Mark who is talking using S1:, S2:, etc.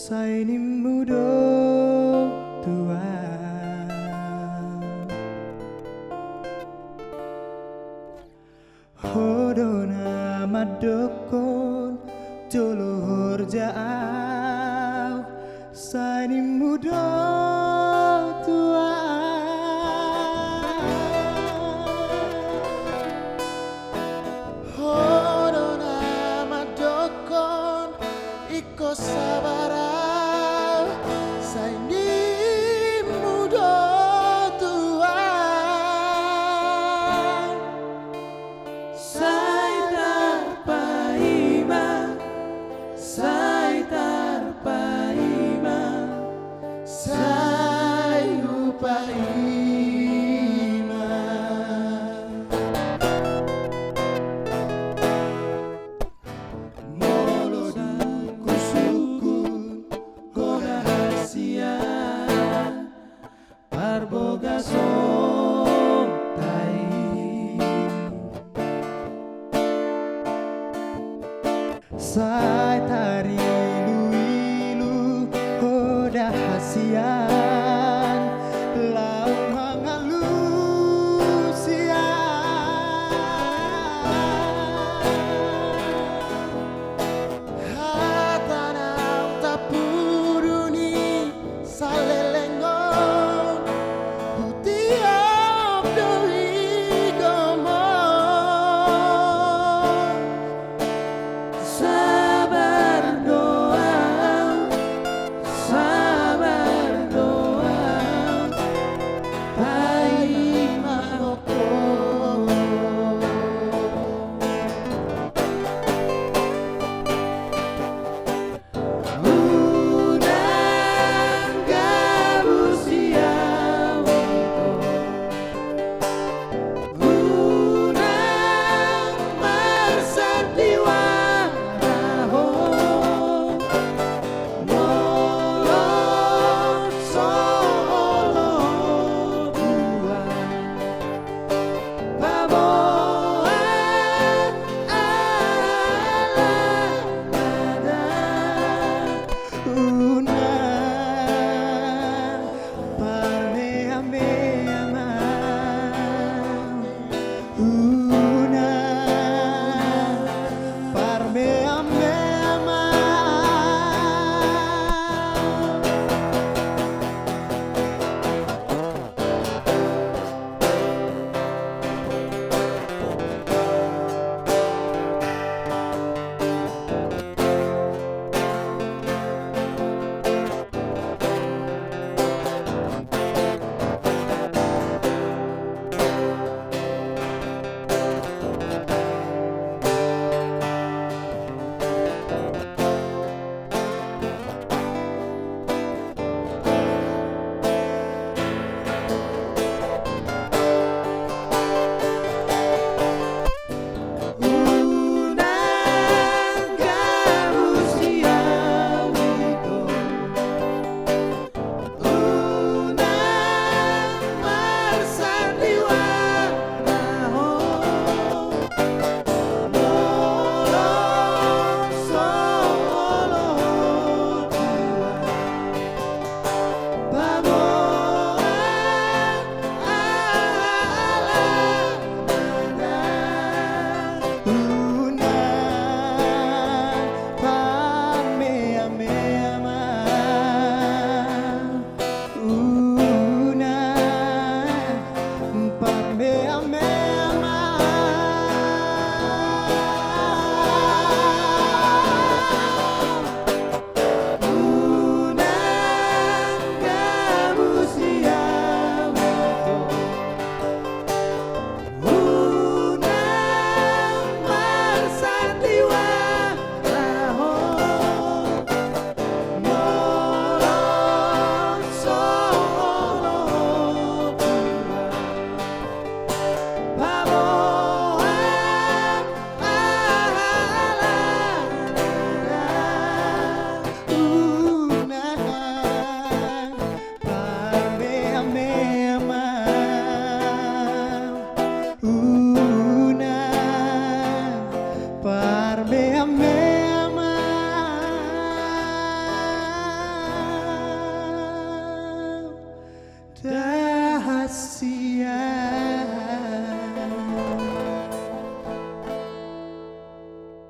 S1: Saini mudo tua Hodona madokon Joluhur jauh Saini mudo tua Hodona madokon Iko sabara Saini mudo tua Sai tarpaima Sai tarpaima Sai lupaima Molo duku sukun Koda hasia Parboga sontai Sai tari ilu-ilu Koda hasian Laung hangalusian Hatanam tapuruni Salelengon Hutiap doi gomong Sabar doa Pai manoko Unang gabusia wito Unang marsadiwan raho Molot solo dua Baboan ala nada Unang parmea-mea Unang parmea-mea dahsyat.